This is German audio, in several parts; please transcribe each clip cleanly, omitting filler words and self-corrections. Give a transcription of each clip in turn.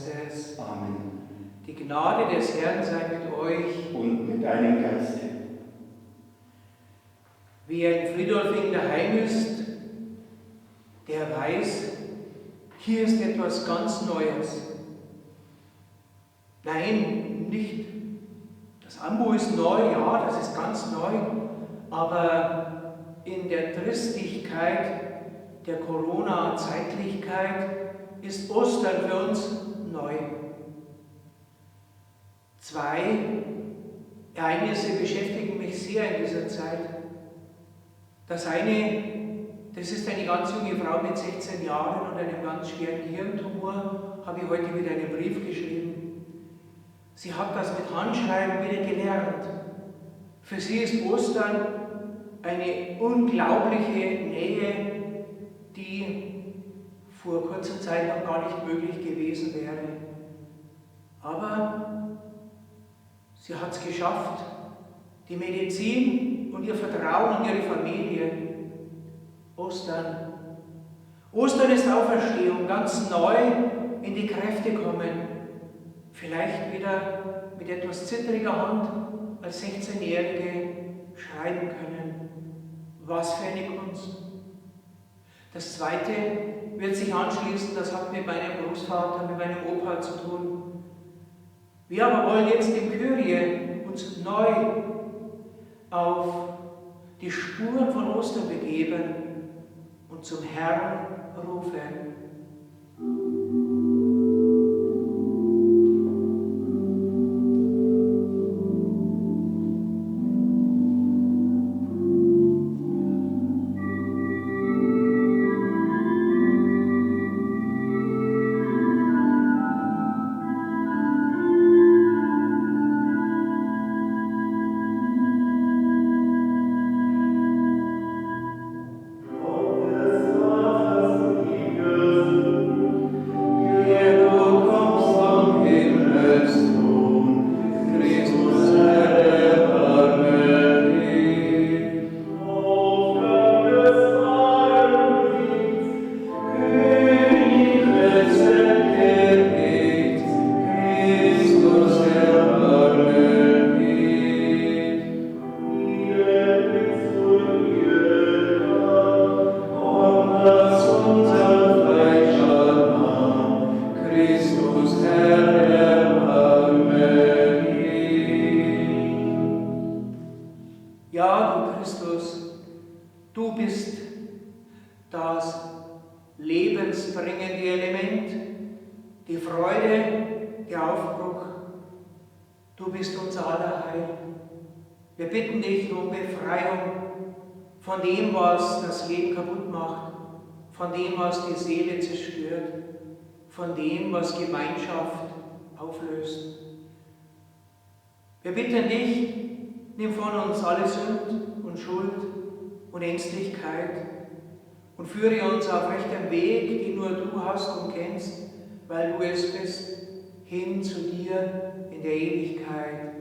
Geistes. Amen. Die Gnade des Herrn sei mit euch. Und mit deinem Geiste. Wer in Friedolfing daheim ist, der weiß, hier ist etwas ganz Neues. Nein, nicht. Das Ambo ist neu, ja, das ist ganz neu, aber in der Tristigkeit der Corona-Zeitlichkeit ist Ostern für uns neu. Zwei Ereignisse beschäftigen mich sehr in dieser Zeit. Das eine, das ist eine ganz junge Frau mit 16 Jahren und einem ganz schweren Hirntumor, habe ich heute wieder einen Brief geschrieben. Sie hat das mit Handschreiben wieder gelernt. Für sie ist Ostern eine unglaubliche Nähe, die vor kurzer Zeit noch gar nicht möglich gewesen wäre. Aber sie hat es geschafft, die Medizin und ihr Vertrauen in ihre Familie. Ostern. Ostern ist Auferstehung, ganz neu in die Kräfte kommen. Vielleicht wieder mit etwas zittriger Hand als 16-Jährige schreiben können. Was für eine Kunst. Das Zweite wird sich anschließen, das hat mit meinem Großvater, mit meinem Opa zu tun. Wir aber wollen jetzt im Kyrie uns neu auf die Spuren von Ostern begeben und zum Herrn rufen. Wir bitten dich um Befreiung von dem, was das Leben kaputt macht, von dem, was die Seele zerstört, von dem, was Gemeinschaft auflöst. Wir bitten dich, nimm von uns alle Sünd und Schuld und Ängstlichkeit und führe uns auf rechtem Weg, den nur du hast und kennst, weil du es bist, hin zu dir in der Ewigkeit.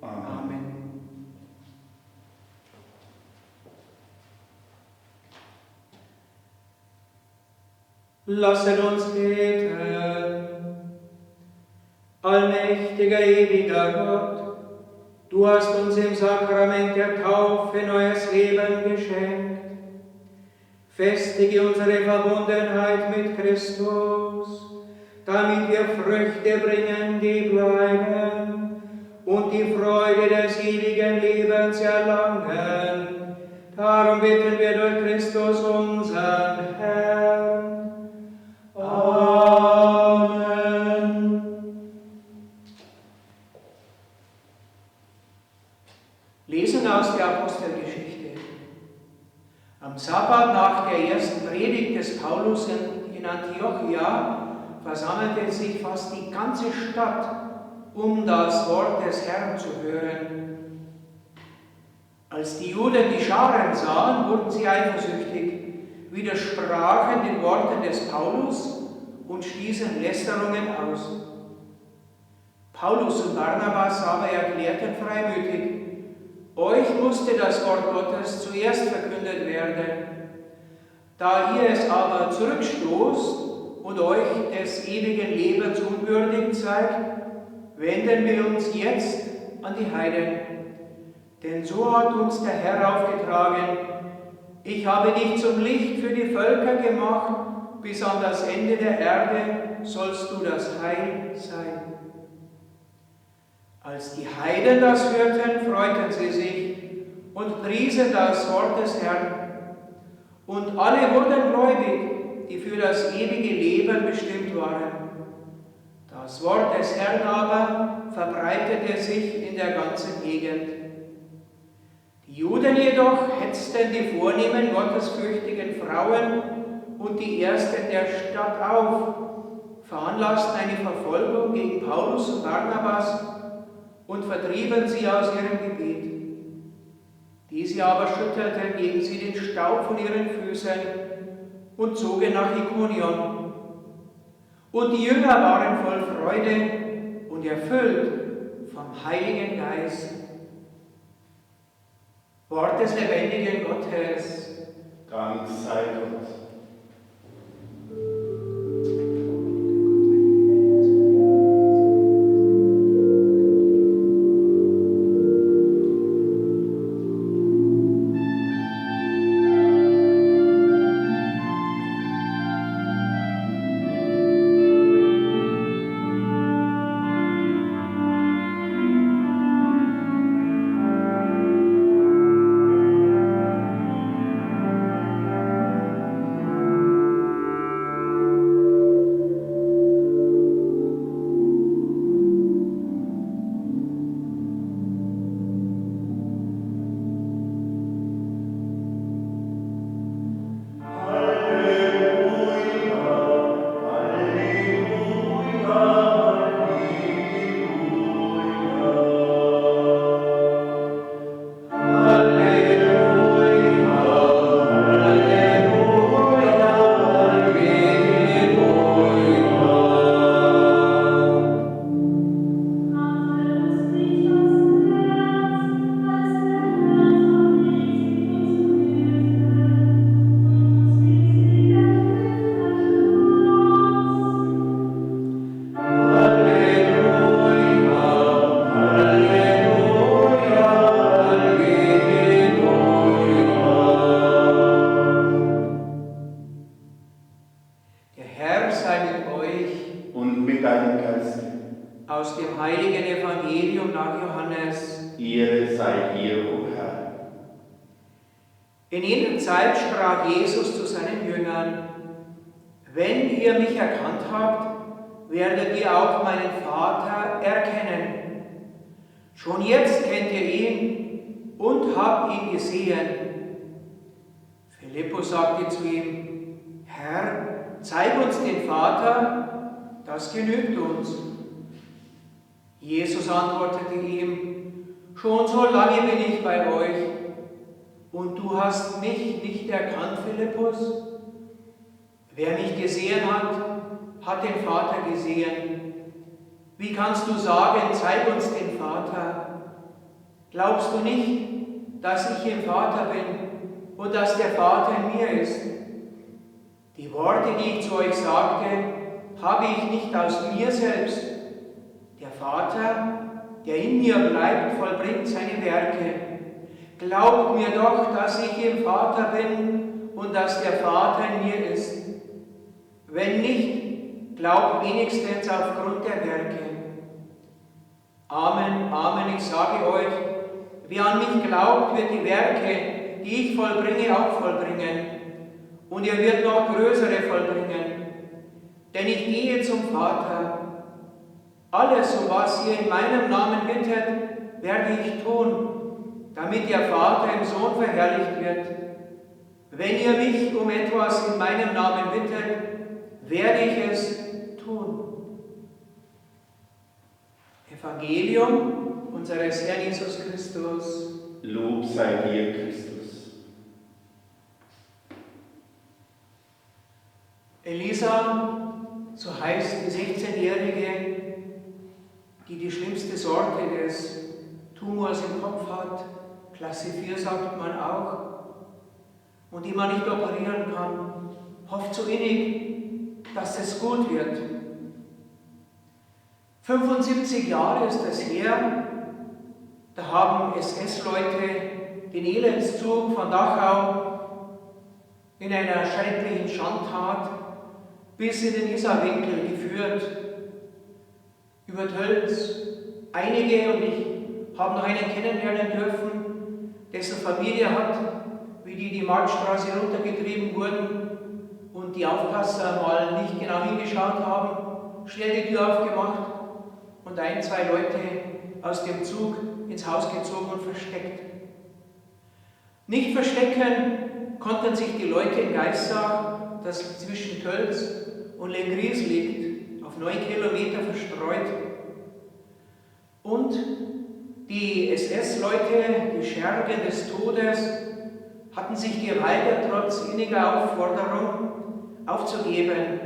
Amen. Lasset uns beten. Allmächtiger, ewiger Gott, du hast uns im Sakrament der Taufe neues Leben geschenkt. Festige unsere Verbundenheit mit Christus, damit wir Früchte bringen, die bleiben und die Freude des ewigen Lebens erlangen. Darum bitten wir durch Christus, unseren Herrn. Amen. Lesen aus der Apostelgeschichte. Am Sabbat nach der ersten Predigt des Paulus in Antiochia versammelte sich fast die ganze Stadt, um das Wort des Herrn zu hören. Als die Juden die Scharen sahen, wurden sie eifersüchtig, widersprachen den Worten des Paulus und stießen Lästerungen aus. Paulus und Barnabas aber erklärten freimütig: Euch musste das Wort Gottes zuerst verkündet werden. Da ihr es aber zurückstoßt und euch des ewigen Lebens unwürdig seid, wenden wir uns jetzt an die Heiden. Denn so hat uns der Herr aufgetragen: Ich habe dich zum Licht für die Völker gemacht, bis an das Ende der Erde sollst du das Heil sein. Als die Heiden das hörten, freuten sie sich und priesen das Wort des Herrn. Und alle wurden gläubig, die für das ewige Leben bestimmt waren. Das Wort des Herrn aber verbreitete sich in der ganzen Gegend. Die Juden jedoch hetzten die vornehmen gottesfürchtigen Frauen und die Ersten der Stadt auf, veranlassten eine Verfolgung gegen Paulus und Barnabas und vertrieben sie aus ihrem Gebiet. Diese aber schüttelten gegen sie den Staub von ihren Füßen und zogen nach Ikonion. Und die Jünger waren voll Freude und erfüllt vom Heiligen Geist. Wort des lebendigen Gottes. Dank sei Gott. Aus dem heiligen Evangelium nach Johannes. Ehre sei dir, o Herr. In jener Zeit sprach Jesus zu seinen Jüngern: Wenn ihr mich erkannt habt, werdet ihr auch meinen Vater erkennen. Schon jetzt kennt ihr ihn und habt ihn gesehen. Philippus sagte zu ihm: Herr, zeig uns den Vater, das genügt uns. Jesus antwortete ihm: Schon so lange bin ich bei euch, und du hast mich nicht erkannt, Philippus? Wer mich gesehen hat, hat den Vater gesehen. Wie kannst du sagen, zeig uns den Vater? Glaubst du nicht, dass ich im Vater bin und dass der Vater in mir ist? Die Worte, die ich zu euch sagte, habe ich nicht aus mir selbst. Der Vater, der in mir bleibt, vollbringt seine Werke. Glaubt mir doch, dass ich im Vater bin und dass der Vater in mir ist. Wenn nicht, glaubt wenigstens aufgrund der Werke. Amen, Amen, ich sage euch, wer an mich glaubt, wird die Werke, die ich vollbringe, auch vollbringen. Und er wird noch größere vollbringen. Denn ich gehe zum Vater. Alles, um was ihr in meinem Namen bittet, werde ich tun, damit der Vater im Sohn verherrlicht wird. Wenn ihr mich um etwas in meinem Namen bittet, werde ich es tun. Evangelium unseres Herrn Jesus Christus. Lob sei dir, Christus. Elisa, so heißt die 16-Jährige, die die schlimmste Sorte des Tumors im Kopf hat, Klasse 4 sagt man auch, und die man nicht operieren kann, hofft so innig, dass es gut wird. 75 Jahre ist es her, da haben SS-Leute den Elendszug von Dachau in einer schrecklichen Schandtat bis in den Isarwinkel geführt, über Tölz. Einige, und ich habe noch einen kennenlernen dürfen, dessen Familie hat, wie die Marktstraße runtergetrieben wurden und die Aufpasser mal nicht genau hingeschaut haben, schnell die Tür aufgemacht und 1, 2 Leute aus dem Zug ins Haus gezogen und versteckt. Nicht verstecken konnten sich die Leute in Geissach, das zwischen Tölz und Lenggries liegt, auf 9 Kilometer verstreut. Und die SS-Leute, die Schergen des Todes, hatten sich geweigert, trotz inniger Aufforderung aufzugeben.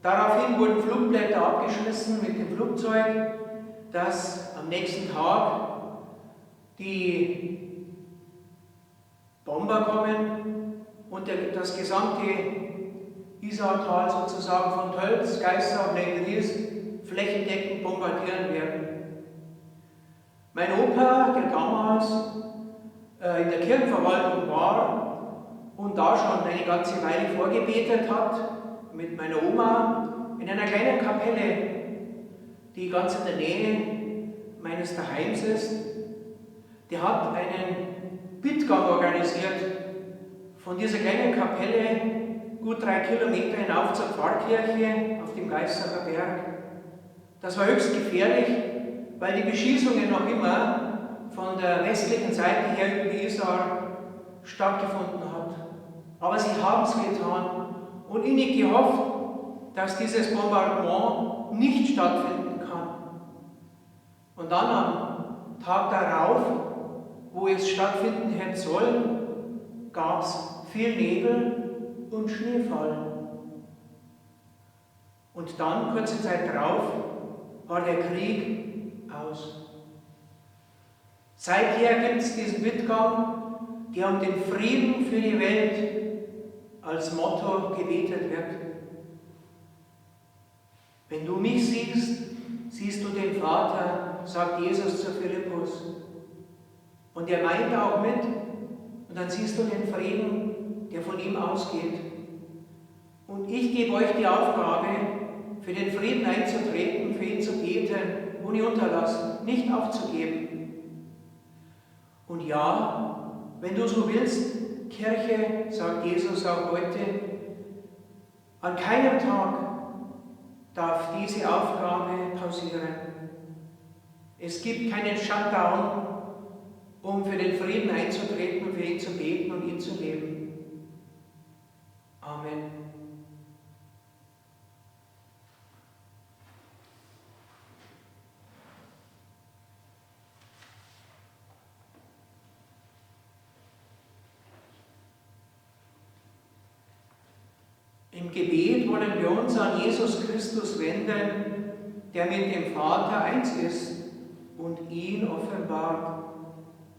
Daraufhin wurden Flugblätter abgeschmissen mit dem Flugzeug, dass am nächsten Tag die Bomber kommen und das gesamte Isartal sozusagen von Tölz, Geissach und Lenggries flächendeckend bombardieren werden. Mein Opa, der damals in der Kirchenverwaltung war und da schon eine ganze Weile vorgebetet hat, mit meiner Oma in einer kleinen Kapelle, die ganz in der Nähe meines Daheims ist, der hat einen Bittgang organisiert von dieser kleinen Kapelle gut 3 Kilometer hinauf zur Pfarrkirche auf dem Geissacher Berg. Das war höchst gefährlich, weil die Beschießungen noch immer von der westlichen Seite her über die Isar stattgefunden hat. Aber sie haben es getan und innig gehofft, dass dieses Bombardement nicht stattfinden kann. Und dann am Tag darauf, wo es stattfinden hätte sollen, gab es viel Nebel und Schneefall. Und dann, kurze Zeit darauf, war der Krieg aus. Seither gibt es diesen Bittgang, der um den Frieden für die Welt als Motto gebetet wird. Wenn du mich siehst, siehst du den Vater, sagt Jesus zu Philippus. Und er meint auch mit, und dann siehst du den Frieden, der von ihm ausgeht. Und ich gebe euch die Aufgabe, für den Frieden einzutreten, für ihn zu beten, ohne Unterlass, nicht aufzugeben. Und ja, wenn du so willst, Kirche, sagt Jesus auch heute, an keinem Tag darf diese Aufgabe pausieren. Es gibt keinen Shutdown, um für den Frieden einzutreten und für ihn zu beten und ihn zu leben. Amen. Im Gebet wollen wir uns an Jesus Christus wenden, der mit dem Vater eins ist und ihn offenbart.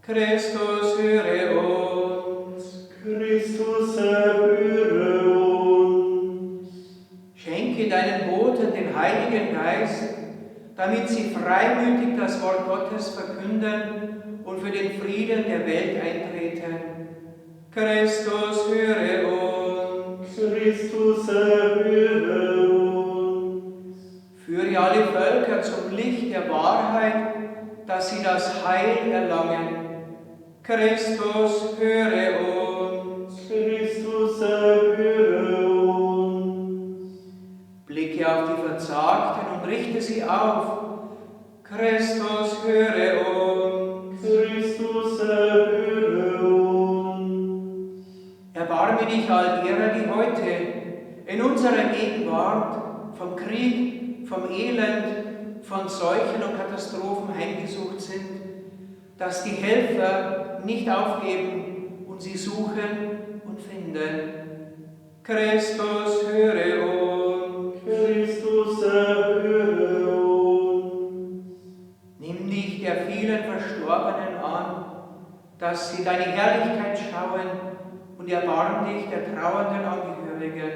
Christus, höre uns. Christus, erhöre uns. Schenke deinen Boten den Heiligen Geist, damit sie freimütig das Wort Gottes verkünden und für den Frieden der Welt eintreten. Christus, höre uns. Christus, erhöre uns. Führe alle Völker zum Licht der Wahrheit, dass sie das Heil erlangen. Christus, höre uns. Christus, erhöre uns. Blicke auf die Verzagten und richte sie auf. Christus, höre uns. Christus, erhöre uns. Erbarme dich all derer, die heute in unserer Gegenwart vom Krieg, vom Elend, von Seuchen und Katastrophen heimgesucht sind, dass die Helfer nicht aufgeben und sie suchen und finden. Christus, höre uns. Christus, erhöre uns. Nimm dich der vielen Verstorbenen an, dass sie deine Herrlichkeit schauen und erbarm dich der trauernden Angehörigen.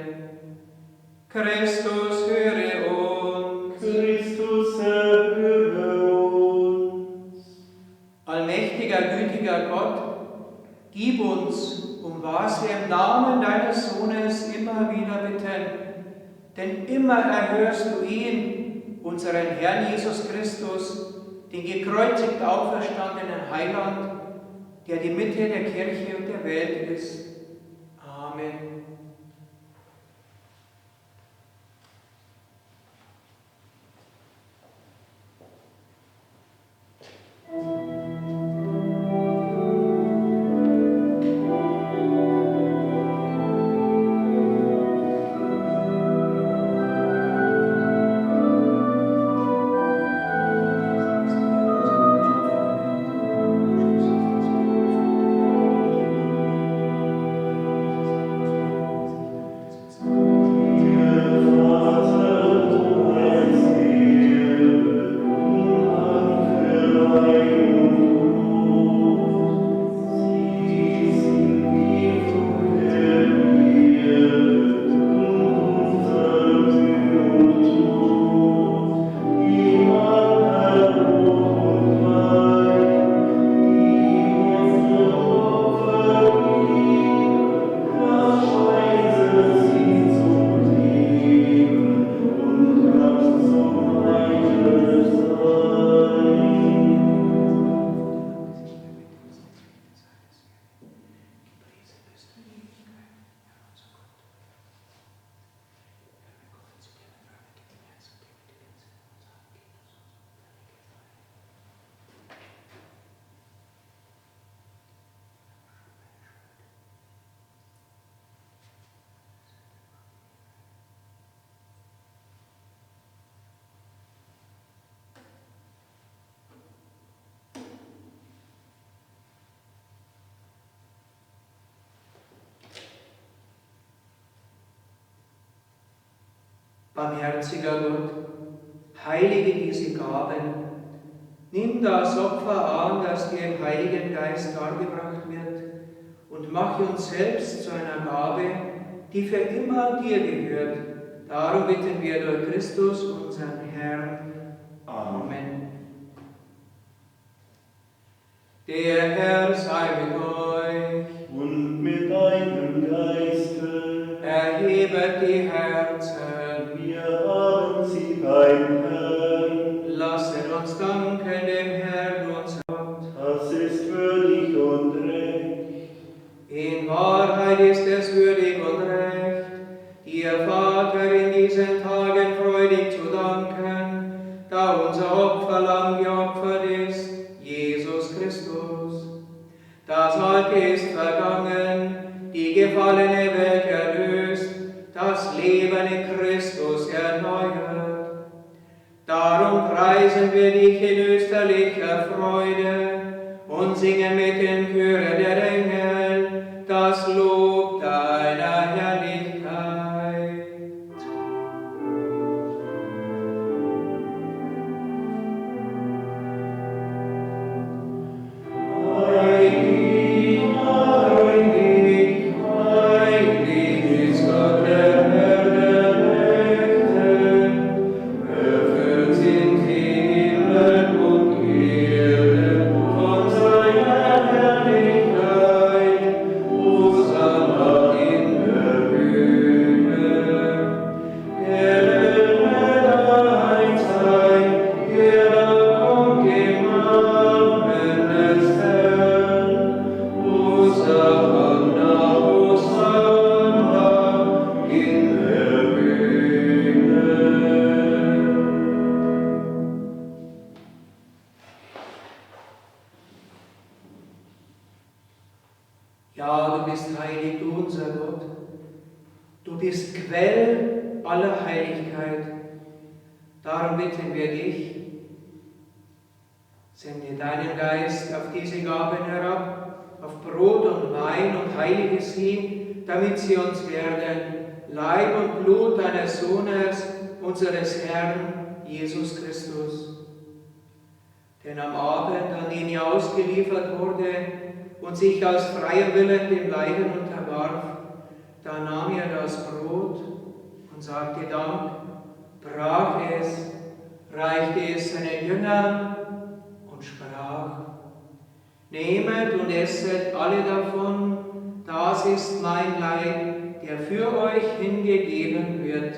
Christus, höre uns. Christus, erhöre uns. Allmächtiger, gütiger Gott, gib uns, um was wir im Namen deines Sohnes immer wieder bitten, denn immer erhörst du ihn, unseren Herrn Jesus Christus, den gekreuzigt auferstandenen Heiland, der die Mitte der Kirche und der Welt ist. Amen. Barmherziger Gott, heilige diese Gaben. Nimm das Opfer an, das dir im Heiligen Geist dargebracht wird, und mache uns selbst zu einer Gabe, die für immer dir gehört. Darum bitten wir durch Christus, unseren Herrn. Amen. Der Herr sei mit euch. Und mit deinem Geiste. Erhebet die Herzen. Wir haben sie beim Herrn. Lasset uns danken dem Herrn, unser Gott. Das ist würdig und recht. In Wahrheit ist es würdig und recht, dir, Vater, in diesen Tagen freudig zu danken, da unser Opferlamm geopfert ist, Jesus Christus. Das Alte ist vergangen, die gefallene Welt erlöst, das Leben in Christus erneuert. Darum preisen wir dich in österlicher Freude und singen mit den Chören der Engel das Lob deiner Herrlichkeit. Ja, du bist heilig, du unser Gott. Du bist Quell aller Heiligkeit. Darum bitten wir dich, sende deinen Geist auf diese Gaben herab, auf Brot und Wein und heilige sie, damit sie uns werden, Leib und Blut deines Sohnes, unseres Herrn, Jesus Christus. Denn am Abend, an den er ausgeliefert wurde und sich aus freiem Willen dem Leiden unterwarf, da nahm er das Brot und sagte Dank, brach es, reichte es seinen Jüngern und sprach: Nehmet und esset alle davon, das ist mein Leib, der für euch hingegeben wird.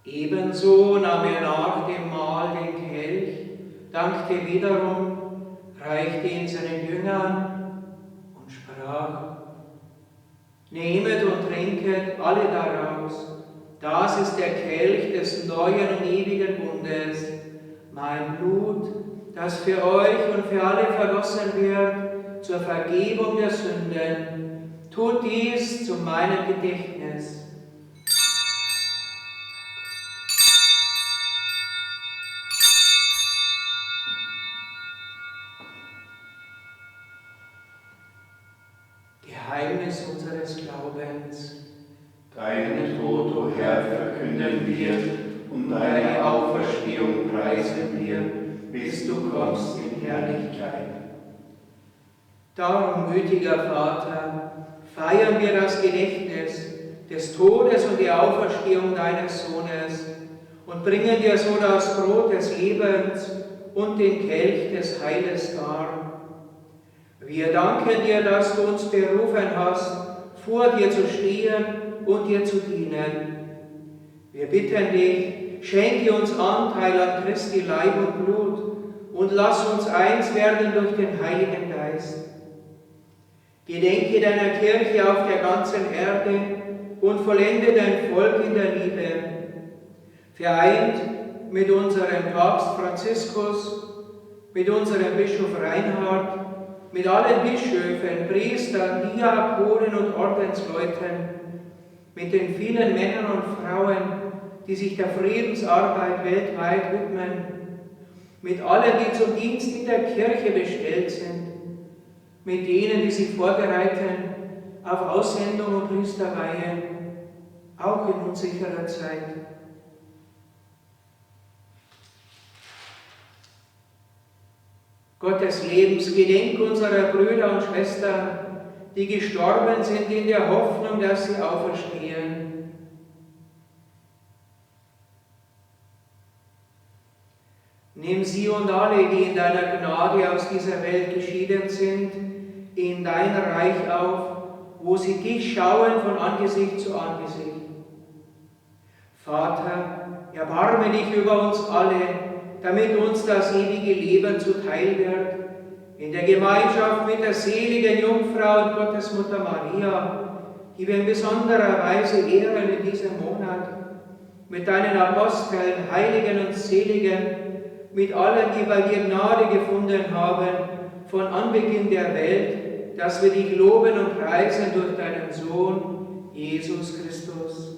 Ebenso nahm er nach dem Mahl den Kelch, dankte wiederum, reichte ihn seinen Jüngern und sprach: Nehmet und trinket alle daraus, das ist der Kelch des neuen und ewigen Bundes, mein Blut, das für euch und für alle vergossen wird zur Vergebung der Sünden. Tut dies zu meinem Gedächtnis. Geheimnis unseres Glaubens. Deinen Tod, o Herr, verkünden wir und deine Auferstehung preisen wir, bis du kommst in Herrlichkeit. Darum, gütiger Vater, feiern wir das Gedächtnis des Todes und der Auferstehung deines Sohnes und bringen dir so das Brot des Lebens und den Kelch des Heiles dar. Wir danken dir, dass du uns berufen hast, vor dir zu stehen und dir zu dienen. Wir bitten dich, schenke uns Anteil an Christi Leib und Blut und lass uns eins werden durch den Heiligen Geist. Gedenke deiner Kirche auf der ganzen Erde und vollende dein Volk in der Liebe. Vereint mit unserem Papst Franziskus, mit unserem Bischof Reinhard, mit allen Bischöfen, Priestern, Diakonen und Ordensleuten, mit den vielen Männern und Frauen, die sich der Friedensarbeit weltweit widmen, mit allen, die zum Dienst in der Kirche bestellt sind, mit denen, die sich vorbereiten auf Aussendung und Priesterweihe, auch in unsicherer Zeit. Gott des Lebens, gedenk unserer Brüder und Schwestern, die gestorben sind in der Hoffnung, dass sie auferstehen. Nimm sie und alle, die in deiner Gnade aus dieser Welt geschieden sind, in dein Reich auf, wo sie dich schauen von Angesicht zu Angesicht. Vater, erbarme dich über uns alle, damit uns das ewige Leben zuteil wird, in der Gemeinschaft mit der seligen Jungfrau und Gottesmutter Maria, die wir in besonderer Weise ehren in diesem Monat, mit deinen Aposteln, Heiligen und Seligen, mit allen, die bei dir Gnade gefunden haben, von Anbeginn der Welt, dass wir dich loben und preisen durch deinen Sohn, Jesus Christus.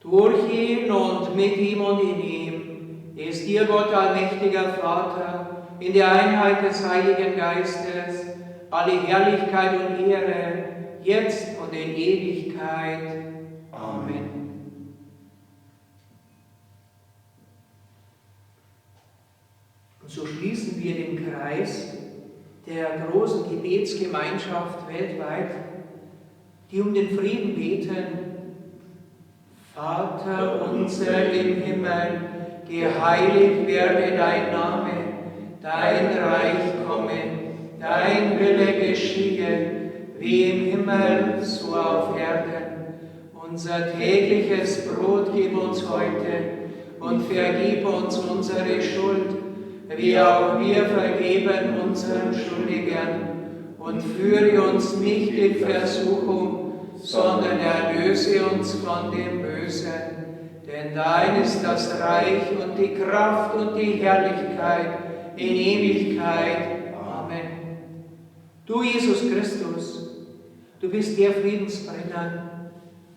Durch ihn und mit ihm und in ihm ist dir, Gott, allmächtiger Vater, in der Einheit des Heiligen Geistes, alle Herrlichkeit und Ehre, jetzt und in Ewigkeit. Amen. Und so schließen wir den Kreis der großen Gebetsgemeinschaft weltweit, die um den Frieden beten. Vater unser im Himmel, geheiligt werde dein Name, dein Reich komme, dein Wille geschehe, wie im Himmel, so auf Erden. Unser tägliches Brot gib uns heute und vergib uns unsere Schuld, wie auch wir vergeben unseren Schuldigern. Und führe uns nicht in Versuchung, sondern erlöse uns von dem Bösen. Denn dein ist das Reich und die Kraft und die Herrlichkeit in Ewigkeit. Amen. Du, Jesus Christus, du bist der Friedensbringer.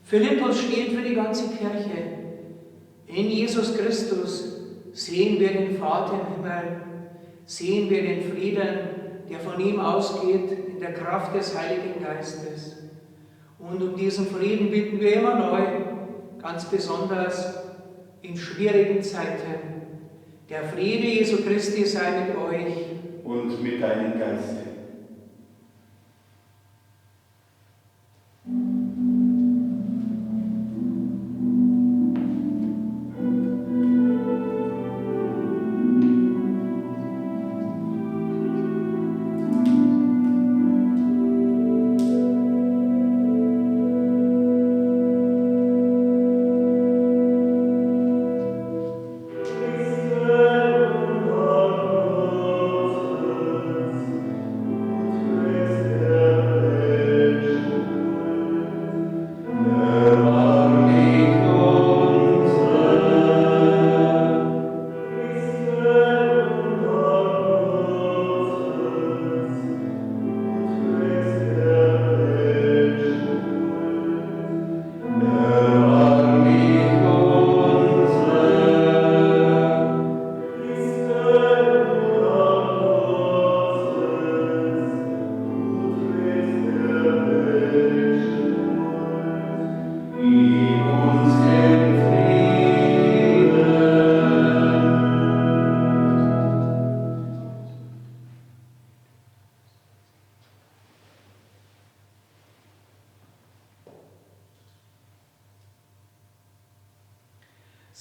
Philippus steht für die ganze Kirche. In Jesus Christus sehen wir den Vater im Himmel, sehen wir den Frieden, der von ihm ausgeht, in der Kraft des Heiligen Geistes. Und um diesen Frieden bitten wir immer neu, ganz besonders in schwierigen Zeiten. Der Friede Jesu Christi sei mit euch. Und mit deinem Geiste.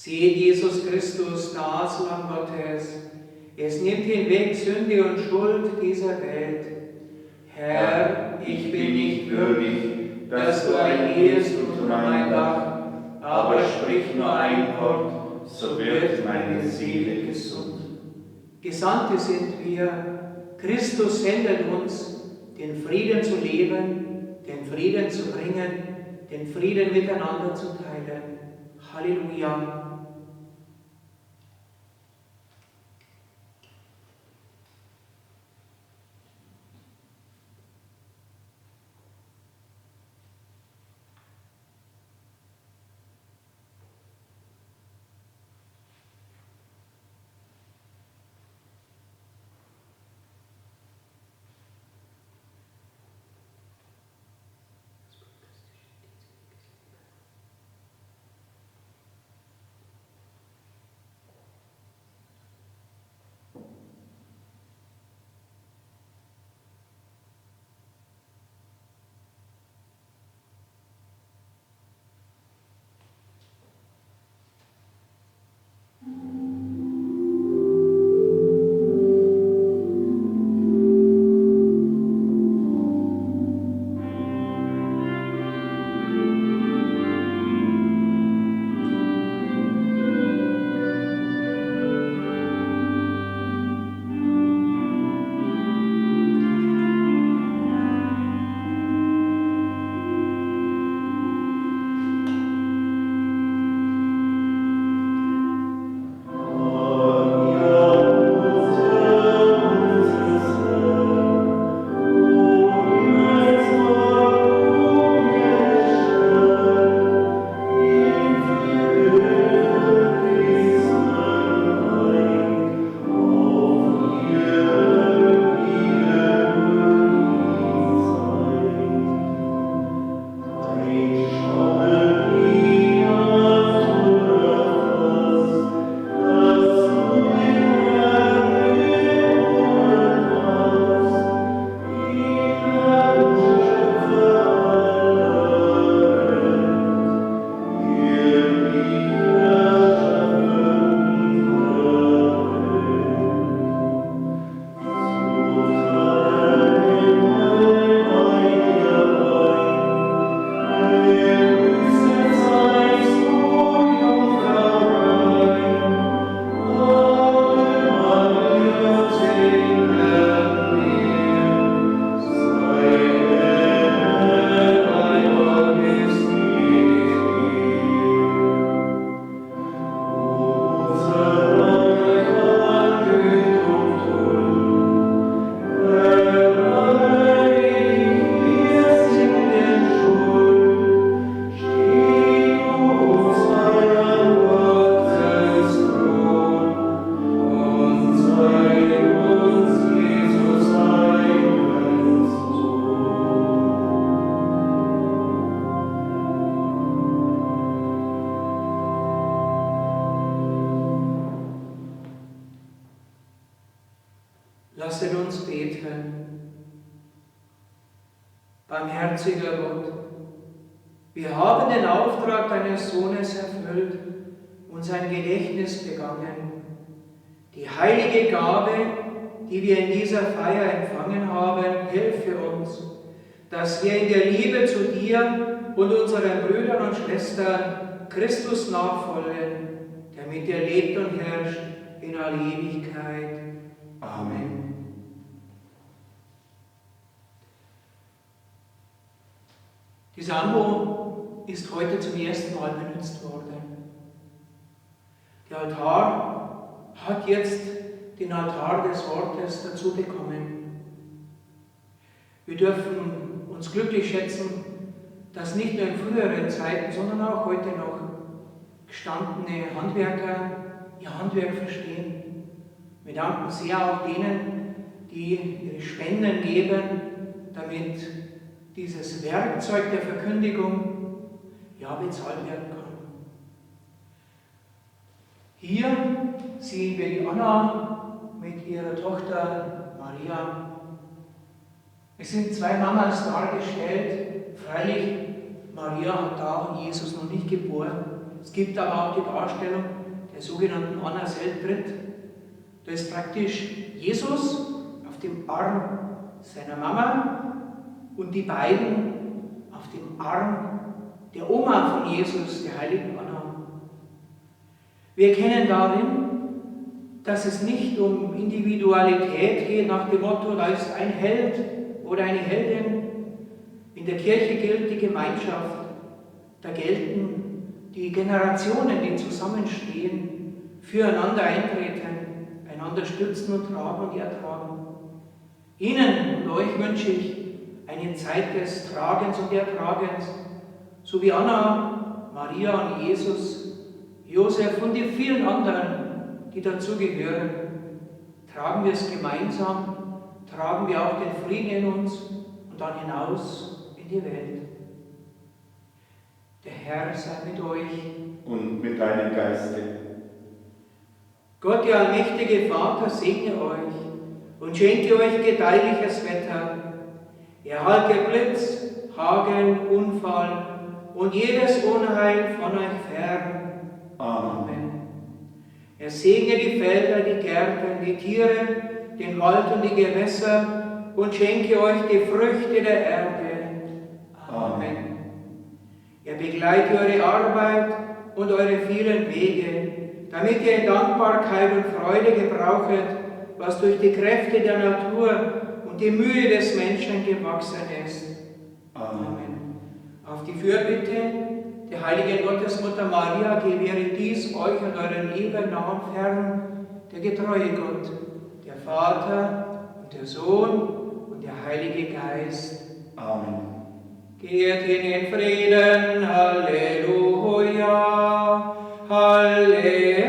Seht Jesus Christus, das Lamm Gottes. Es nimmt hinweg Sünde und Schuld dieser Welt. Herr, ich bin nicht würdig, dass du eingehst unter mein Dach, aber sprich nur ein Wort, so wird meine Seele gesund. Gesandte sind wir. Christus sendet uns, den Frieden zu leben, den Frieden zu bringen, den Frieden miteinander zu teilen. Halleluja. Lasset uns beten. Barmherziger Gott, wir haben den Auftrag deines Sohnes erfüllt und sein Gedächtnis begangen. Die heilige Gabe, die wir in dieser Feier empfangen haben, helfe uns, dass wir in der Liebe zu dir und unseren Brüdern und Schwestern Christus nachfolgen, der mit dir lebt und herrscht in alle Ewigkeit. Amen. Die Sambo ist heute zum ersten Mal benutzt worden. Der Altar hat jetzt den Altar des Wortes dazu bekommen. Wir dürfen uns glücklich schätzen, dass nicht nur in früheren Zeiten, sondern auch heute noch gestandene Handwerker ihr Handwerk verstehen. Wir danken sehr auch denen, die ihre Spenden geben, damit dieses Werkzeug der Verkündigung bezahlt werden kann. Hier sehen wir die Anna mit ihrer Tochter Maria. Es sind zwei Mamas dargestellt. Freilich, Maria hat da Jesus noch nicht geboren. Es gibt aber auch die Darstellung der sogenannten Anna Selbtritt. Da ist praktisch Jesus auf dem Arm seiner Mama und die beiden auf dem Arm der Oma von Jesus, der heiligen Anna. Wir erkennen darin, dass es nicht um Individualität geht, nach dem Motto, da ist ein Held oder eine Heldin. In der Kirche gilt die Gemeinschaft. Da gelten die Generationen, die zusammenstehen, füreinander eintreten, einander stützen und tragen und ertragen. Ihnen und euch wünsche ich eine Zeit des Tragens und Ertragens, so wie Anna, Maria und Jesus, Josef und die vielen anderen, die dazugehören. Tragen wir es gemeinsam, tragen wir auch den Frieden in uns und dann hinaus in die Welt. Der Herr sei mit euch. Und mit deinem Geiste. Gott, der allmächtige Vater, segne euch und schenke euch gedeihliches Wetter. Erhalte Blitz, Hagel, Unfall und jedes Unheil von euch fern. Amen. Er segne die Felder, die Gärten, die Tiere, den Wald und die Gewässer und schenke euch die Früchte der Erde. Amen. Er begleite eure Arbeit und eure vielen Wege, damit ihr in Dankbarkeit und Freude gebrauchet, was durch die Kräfte der Natur und die Mühe des Menschen gewachsen ist. Amen. Auf die Fürbitte der heiligen Gottesmutter Maria gewähre dies euch und euren lieben nah und fern, der getreue Gott, der Vater und der Sohn und der Heilige Geist. Amen. Geht in Frieden, Halleluja, Halleluja.